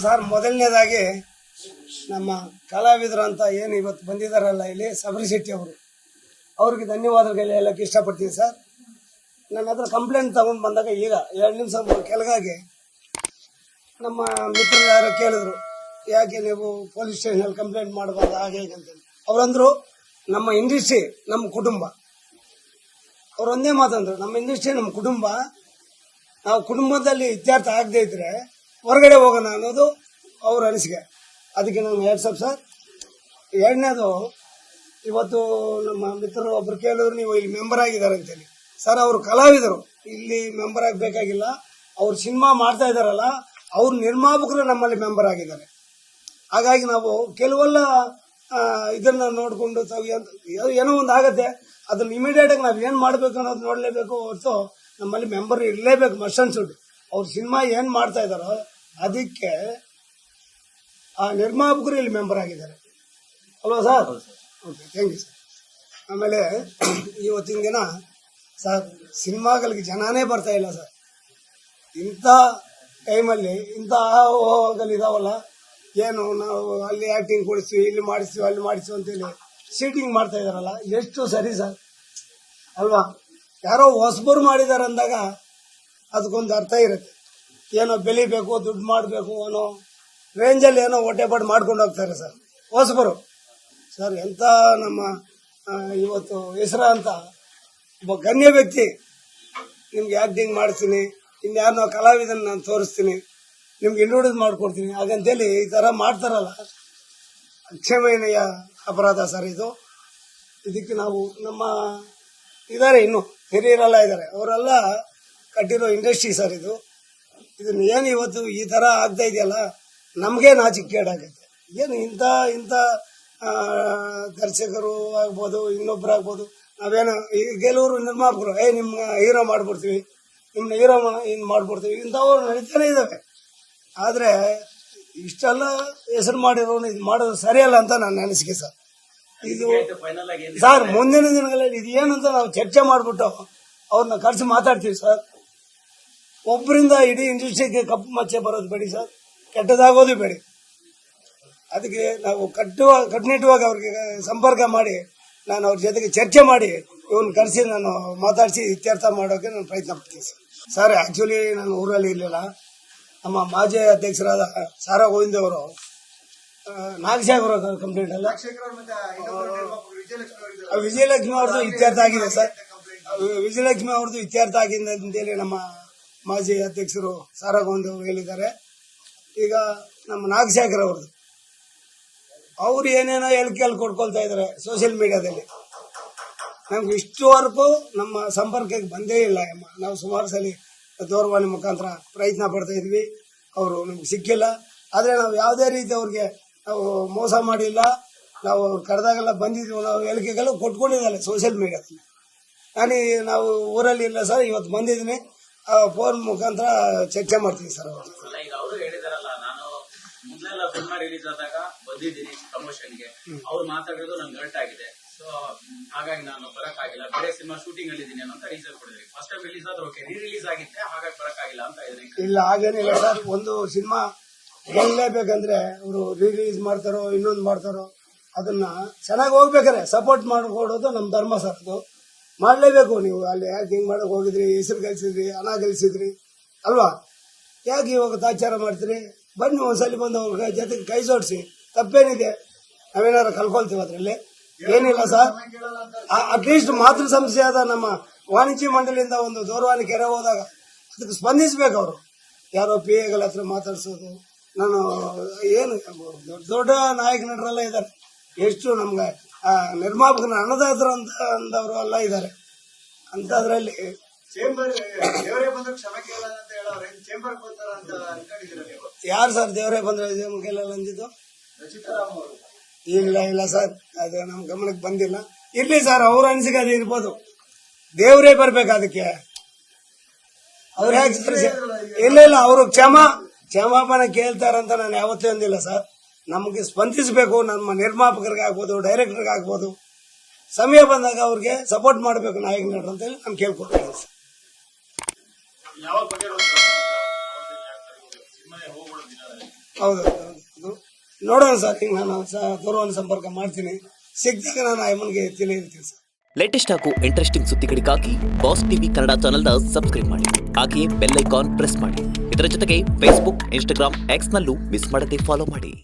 Sir, ಮೊದಲನೇದಾಗಿ ನಮ್ಮ ಕಲಾವಿದರು ಅಂತ ಏನು ಇವತ್ತು ಬಂದಿದ್ದಾರಲ್ಲ ಇಲ್ಲಿ ಸಬರಿ ಶೆಟ್ಟಿ ಅವರು, ಅವ್ರಿಗೆ ಧನ್ಯವಾದಗಳು ಹೇಳಕ್ಕೆ ಇಷ್ಟಪಡ್ತೀನಿ ಸರ್. ನನ್ನ ಹತ್ರ ಕಂಪ್ಲೇಂಟ್ ತಗೊಂಡು ಬಂದಾಗ ಈಗ 2 ನಿಮಿಷ ಕೆಳಗಾಗಿ ನಮ್ಮ ಮಿತ್ರರು ಯಾರೋ ಕೇಳಿದ್ರು, ಯಾಕೆ ನೀವು ಪೊಲೀಸ್ ಸ್ಟೇಷನಲ್ಲಿ ಕಂಪ್ಲೇಂಟ್ ಮಾಡಬಾರ್ದು ಹಾಗೆ ಹೇಗೆ ಅಂತೇಳಿ. ಅವರಂದ್ರು ನಮ್ಮ ಇಂಡಸ್ಟ್ರಿ ನಮ್ಮ ಕುಟುಂಬ. ಅವ್ರು ಒಂದೇ ಮಾತಂದ್ರು, ನಮ್ಮ ಇಂಡಸ್ಟ್ರಿ ನಮ್ಮ ಕುಟುಂಬ, ನಾವು ಕುಟುಂಬದಲ್ಲಿ ಇತ್ಯರ್ಥ ಆಗದೆ ಇದ್ರೆ ಹೊರಗಡೆ ಹೋಗೋಣ ಅನ್ನೋದು ಅವ್ರ ಅನಿಸಿಕೆ. ಅದಕ್ಕೆ ನಾನು ವಾಟ್ಸಪ್ ಸರ್. ಎರಡನೇದು, ಇವತ್ತು ನಮ್ಮ ಮಿತ್ರರು ಒಬ್ರು ಕೇಳಿದ್ರು ನೀವು ಇಲ್ಲಿ ಮೆಂಬರ್ ಆಗಿದ್ದಾರೆ ಅಂತೇಳಿ. ಸರ್, ಅವರು ಕಲಾವಿದರು, ಇಲ್ಲಿ ಮೆಂಬರ್ ಆಗಬೇಕಾಗಿಲ್ಲ. ಅವ್ರು ಸಿನಿಮಾ ಮಾಡ್ತಾ ಇದ್ದಾರಲ್ಲ, ಅವ್ರ ನಿರ್ಮಾಪಕರು ನಮ್ಮಲ್ಲಿ ಮೆಂಬರ್ ಆಗಿದ್ದಾರೆ. ಹಾಗಾಗಿ ನಾವು ಕೆಲವೆಲ್ಲ ಇದನ್ನ ನೋಡಿಕೊಂಡು ಏನೋ ಒಂದು ಆಗತ್ತೆ, ಅದನ್ನ ಇಮಿಡಿಯೇಟ್ ಆಗಿ ನಾವು ಏನು ಮಾಡಬೇಕು ಅನ್ನೋದು ನೋಡಲೇಬೇಕು ಹೊರತು ನಮ್ಮಲ್ಲಿ ಮೆಂಬರ್ ಇರಲೇಬೇಕು. Must and should. ಅವ್ರ ಸಿನಿಮಾ ಏನು ಮಾಡ್ತಾ ಇದ್ದಾರೋ ಅದಕ್ಕೆ ಆ ನಿರ್ಮಾಪಕರು ಇಲ್ಲಿ ಮೆಂಬರ್ ಆಗಿದ್ದಾರೆ ಅಲ್ವಾ sir? Okay, thank you sir. ಆಮೇಲೆ ಇವತ್ತಿನ ದಿನ ಸರ್, ಸಿನಿಮಾಗಳಿಗೆ ಜನನೇ ಬರ್ತಾ ಇಲ್ಲ ಸರ್. ಇಂಥ ಟೈಮಲ್ಲಿ ಇಂಥ ಹೋಗಲಿದಾವಲ್ಲ, ಏನು ನಾವು ಅಲ್ಲಿ ಆ್ಯಕ್ಟಿಂಗ್ ಕೊಡಿಸ್ತೀವಿ, ಇಲ್ಲಿ ಮಾಡಿಸ್ತೀವಿ, ಅಲ್ಲಿ ಮಾಡಿಸ್ತೀವಿ ಅಂತೇಳಿ ಸೀಟಿಂಗ್ ಮಾಡ್ತಾ ಇದ್ದಾರಲ್ಲ, ಎಷ್ಟು ಸರಿ ಸರ್ ಅಲ್ವಾ? ಯಾರೋ ಹೊಸಬರು ಮಾಡಿದ್ದಾರೆ ಅಂದಾಗ ಅದಕ್ಕೊಂದು ಅರ್ಥ ಇರುತ್ತೆ. ಏನೋ ಬೆಳಿಬೇಕು, ದುಡ್ಡು ಮಾಡಬೇಕು ಅನ್ನೋ ರೇಂಜಲ್ಲಿ ಏನೋ ಹೊಟ್ಟೆಪಾಡು ಮಾಡ್ಕೊಂಡು ಹೋಗ್ತಾರೆ ಸರ್ ಹೊಸಬರು. ಸರ್, ಎಂಥ ನಮ್ಮ ಇವತ್ತು ಹೆಸರ ಅಂತ ಒಬ್ಬ ಗಣ್ಯ ವ್ಯಕ್ತಿ, ನಿಮ್ಗೆ ಆ್ಯಕ್ಟಿಂಗ್ ಮಾಡಿಸ್ತೀನಿ, ಇನ್ಯಾರನ್ನೋ ಕಲಾವಿದನ್ನ ನಾನು ತೋರಿಸ್ತೀನಿ, ನಿಮ್ಗೆ ಇಂಟ್ರೊಡ್ಯೂಸ್ ಮಾಡ್ಕೊಡ್ತೀನಿ ಹಾಗಂತೇಳಿ ಈ ಥರ ಮಾಡ್ತಾರಲ್ಲ, ಅಕ್ಷಮ್ಯನೀಯ ಅಪರಾಧ ಸರ್ ಇದು. ಇದಕ್ಕೆ ನಾವು ನಮ್ಮ ಇದ್ದಾರೆ, ಇನ್ನು ಹಿರಿಯರೆಲ್ಲ ಇದ್ದಾರೆ, ಅವರೆಲ್ಲ ಕಟ್ಟಿರೋ ಇಂಡಸ್ಟ್ರಿ ಸರ್ ಇದು. ಇದನ್ನ ಏನು ಇವತ್ತು ಈ ಥರ ಆಗ್ತಾ ಇದೆಯಲ್ಲ, ನಮಗೆ ನಾಚಿಕೆಗೇಡಾಗುತ್ತೆ. ಏನು ಇಂಥ ದರ್ಶಕರು ಆಗ್ಬೋದು, ಇನ್ನೊಬ್ರು ಆಗ್ಬೋದು, ನಾವೇನು ಕೆಲವರು ನಿರ್ಮಾಪಕರು ನಿಮ್ಮ ಹೀರೋ ಮಾಡ್ಬಿಡ್ತೀವಿ, ನಿಮ್ಮನ್ನ ಹೀರೋ ಇನ್ನು ಮಾಡ್ಬಿಡ್ತೀವಿ, ಇಂಥವ್ರು ನಡೀತಾನೆ ಇದ್ದಾವೆ. ಆದರೆ ಇಷ್ಟೆಲ್ಲ ಹೆಸರು ಮಾಡಿರೋನು ಇದು ಮಾಡೋದು ಸರಿಯಲ್ಲ ಅಂತ ನನ್ನ ಅನಿಸಿಕೆ ಸರ್. ಇದು ಸರ್, ಮುಂದಿನ ದಿನಗಳಲ್ಲಿ ಇದು ಏನು ಅಂತ ನಾವು ಚರ್ಚೆ ಮಾಡಿಬಿಟ್ಟು ಅವ್ರನ್ನ ಕರೆಸಿ ಮಾತಾಡ್ತೀವಿ ಸರ್. ಒಬ್ಬರಿಂದ ಇಡೀ ಇಂಡಸ್ಟ್ರಿಗೆ ಕಪ್ಪು ಮಚ್ಚೆ ಬರೋದು ಬೇಡಿ ಸರ್, ಕೆಟ್ಟದಾಗೋದು ಬೇಡಿ. ಅದಕ್ಕೆ ನಾವು ಕಟ್ಟುನಿಟ್ಟುವಾಗಿ ಅವ್ರಿಗೆ ಸಂಪರ್ಕ ಮಾಡಿ ನಾನು ಅವ್ರ ಜೊತೆಗೆ ಚರ್ಚೆ ಮಾಡಿ ಇವನ್ನ ಕರೆಸಿ ನಾನು ಮಾತಾಡಿಸಿ ಇತ್ಯರ್ಥ ಮಾಡೋಕೆ ನಾನು ಪ್ರಯತ್ನ ಪಡ್ತೀನಿ ಸರ್. ಸರ್, ಆ್ಯಕ್ಚುಲಿ ನಾನು ಊರಲ್ಲಿ ಇರಲಿಲ್ಲ. ನಮ್ಮ ಮಾಜಿ ಅಧ್ಯಕ್ಷರಾದ ಸಾರಾ ಗೋವಿಂದ ಅವರು ನಾಗಶೇಖರ ಕಂಪ್ಲೇಂಟ್ ಅಲ್ಲ, ವಿಜಯಲಕ್ಷ್ಮಿ ಅವ್ರದ್ದು ಇತ್ಯರ್ಥ ಆಗಿದೆ ಸರ್. ವಿಜಯಲಕ್ಷ್ಮಿ ಅವ್ರದ್ದು ಇತ್ಯರ್ಥ ಆಗಿದೆ ಅಂತೇಳಿ ನಮ್ಮ ಮಾಜಿ ಅಧ್ಯಕ್ಷರು ಸಾರಾ ಗೋವಿಂದ ಅವರು ಹೇಳಿದ್ದಾರೆ. ಈಗ ನಮ್ಮ ನಾಗಶೇಖರ್ ಅವ್ರದ್ದು ಅವ್ರು ಏನೇನೋ ಹೇಳಿಕೆಯಲ್ಲಿ ಕೊಡ್ಕೊಳ್ತಾ ಇದ್ದಾರೆ ಸೋಷಿಯಲ್ ಮೀಡಿಯಾದಲ್ಲಿ. ನಮ್ಗೆ ಇಷ್ಟುವರೆಗೂ ನಮ್ಮ ಸಂಪರ್ಕಕ್ಕೆ ಬಂದೇ ಇಲ್ಲ. ನಾವು ಸುಮಾರು ಸಲ ದೂರವಾಣಿ ಮುಖಾಂತರ ಪ್ರಯತ್ನ ಪಡ್ತಾ ಇದ್ವಿ, ಅವರು ನಮ್ಗೆ ಸಿಕ್ಕಿಲ್ಲ. ಆದರೆ ನಾವು ಯಾವುದೇ ರೀತಿ ಅವ್ರಿಗೆ ನಾವು ಮೋಸ ಮಾಡಿಲ್ಲ. ನಾವು ಅವ್ರು ಕರೆದಾಗೆಲ್ಲ ಬಂದಿದ್ವಿ, ನಾವು ಹೇಳಿಕೆಗೆಲ್ಲ ಕೊಟ್ಕೊಂಡಿದ್ದಲ್ಲ ಸೋಷಿಯಲ್ ಮೀಡಿಯಾದಲ್ಲಿ. ನಾವು ಊರಲ್ಲಿ ಇಲ್ಲ ಸರ್, ಇವತ್ತು ಬಂದಿದ್ದೀನಿ, ಫೋನ್ ಮುಖಾಂತರ ಚರ್ಚೆ ಮಾಡ್ತೀವಿ ಸರ್. ಅವರು ಹೇಳಿದಾರಲ್ಲ, ನಾನು ಮೊದಲೆಲ್ಲ ಸಿನಿಮಾ ರಿಲೀಸ್ ಆದಾಗ ಬಂದಿದ್ದೀನಿ ಪ್ರಮೋಷನ್ಗೆ, ಅವ್ರು ಮಾತಾಡೋದು ನಂಗೆ ಗರ್ಟ್ ಆಗಿದೆ, ಸೊ ಹಾಗಾಗಿ ನಾನು ಬರಕ್ಕಾಗಿಲ್ಲ, ಬೇರೆ ಸಿನಿಮಾ ಶೂಟಿಂಗ್ ಅಲ್ಲಿ ಇದ್ದೀನಿ ಅಂತ ರೀಸನ್ ಕೊಡಿದ್ರಿ. ಫಸ್ಟ್ ಟೈಮ್ ರಿಲೀಸ್ ಆದ್ರೆ ಓಕೆ, ರಿಲೀಸ್ ಆಗಿದ್ದೆ ಹಾಗಾಗಿ ಬರಕ್ಕಾಗಿಲ್ಲ ಅಂತ ಇದ್ರಿ. ಇಲ್ಲ, ಹಾಗೇನಿಲ್ಲ ಸರ್. ಒಂದು ಸಿನಿಮಾ ಗೆಲ್ಲಲೇಬೇಕಂದ್ರೆ ಅವರು ರಿಲೀಸ್ ಮಾಡ್ತಾರೋ ಇನ್ನೊಂದು ಮಾಡ್ತಾರೋ, ಅದನ್ನ ಚೆನ್ನಾಗಿ ಹೋಗ್ಬೇಕಾರೆ ಸಪೋರ್ಟ್ ಮಾಡ್ಕೊಡೋದು ನಮ್ಮ ಧರ್ಮ ಸರ್. ಅದು ಮಾಡಲೇಬೇಕು. ನೀವು ಅಲ್ಲಿ ಯಾಕೆ ಹಿಂಗೆ ಮಾಡಕ್ ಹೋಗಿದ್ರಿ, ಹೆಸರು ಗಳಿಸಿದ್ರಿ, ಹಣ ಗಳಿಸಿದ್ರಿ ಅಲ್ವಾ, ಯಾಕೆ ಇವಾಗ ತಾಚಾರ ಮಾಡ್ತೀರಿ? ಬನ್ನಿ ಒಂದ್ಸಲಿ ಬಂದು ಅವ್ರ ಜೊತೆಗೆ ಕೈ ಜೋಡಿಸಿ, ತಪ್ಪೇನಿದೆ? ನಾವೇನಾರು ಕಲ್ಕೊಳ್ತೀವಿ ಅದರಲ್ಲಿ, ಏನಿಲ್ಲ ಸರ್. ಅಟ್ಲೀಸ್ಟ್ ಮಾತೃ ಸಂಸ್ಥೆಯಾದ ನಮ್ಮ ವಾಣಿಜ್ಯ ಮಂಡಳಿಯಿಂದ ಒಂದು ದೂರವಾಣಿ ಕೆರೆ ಹೋದಾಗ ಅದಕ್ಕೆ ಸ್ಪಂದಿಸ್ಬೇಕು. ಅವರು ಯಾರೋ PA ಹತ್ರ ಮಾತಾಡ್ಸೋದು, ನಾನು ಏನು ದೊಡ್ಡ ನಾಯಕ ನಟರೆಲ್ಲ ಇದ್ದಾರೆ, ಎಷ್ಟು ನಮ್ಗೆ ನಿರ್ಮಾಪಕನ ಅನ್ನದಾತರು ಅಂದವರು ಎಲ್ಲ ಇದ್ದಾರೆ. ಅಂತದ್ರಲ್ಲಿ ಯಾರು ಸರ್ ದೇವರೇ ಬಂದ್ರೆ ಕೇಳಲ್ಲ ಅಂದಿದ್ದು? ಇಲ್ಲ ಸರ್, ಅದು ನಮ್ಮ ಗಮನಕ್ಕೆ ಬಂದಿಲ್ಲ. ಇರ್ಲಿ ಸರ್, ಅವ್ರ ಅನಿಸಿಕೆ ಅದು ಇರ್ಬೋದು, ದೇವರೇ ಬರ್ಬೇಕು ಅದಕ್ಕೆ. ಅವ್ರ ಇಲ್ಲ ಅವರು ಕ್ಷಮಾಪಣೆ ಕೇಳ್ತಾರಂತ ನಾನು ಯಾವತ್ತೇ ಅಂದಿಲ್ಲ ಸರ್. ನಮಗೆ ಸ್ಪಂದಿಸಬೇಕು, ನಮ್ಮ ನಿರ್ಮಾಪಕರಿಗೆ ಆಗ್ಬೋದು, ಡೈರೆಕ್ಟರ್ಗೆ ಆಗ್ಬೋದು, ಸಮಯ ಬಂದಾಗ ಅವ್ರಿಗೆ ಸಪೋರ್ಟ್ ಮಾಡಬೇಕು ನಾಯಕ ನಟರು ಅಂತೇಳಿ ನಾನು ಕೇಳ್ಕೊಳ್ತೀನಿ ಸರ್. ಹೌದು ನೋಡೋಣ ಸರ್. ಈಗ ನಾನು ದೂರವಾಣಿ ಸಂಪರ್ಕ ಮಾಡ್ತೀನಿ, ಸಿಕ್ಕಿದಾಗ ನಾನು ಅಮ್ಮನಿಗೆ ತಿಳಿಯಿರ್ತೀನಿ ಸರ್. ಲೇಟೆಸ್ಟ್ ಹಾಗೂ ಇಂಟ್ರೆಸ್ಟಿಂಗ್ ಸುದ್ದಿಗಳಿಗಾಗಿ ಬಾಸ್ ಟಿವಿ ಕನ್ನಡ ಚಾನೆಲ್ನ ಸಬ್ಸ್ಕ್ರೈಬ್ ಮಾಡಿ. ಹಾಗೆಯೇ ಬೆಲ್ ಐಕಾನ್ ಪ್ರೆಸ್ ಮಾಡಿ. ಇದರ ಜೊತೆಗೆ ಫೇಸ್ಬುಕ್, ಇನ್ಸ್ಟಾಗ್ರಾಮ್, ಎಕ್ಸ್ನಲ್ಲೂ ಮಿಸ್ ಮಾಡದೆ ಫಾಲೋ ಮಾಡಿ.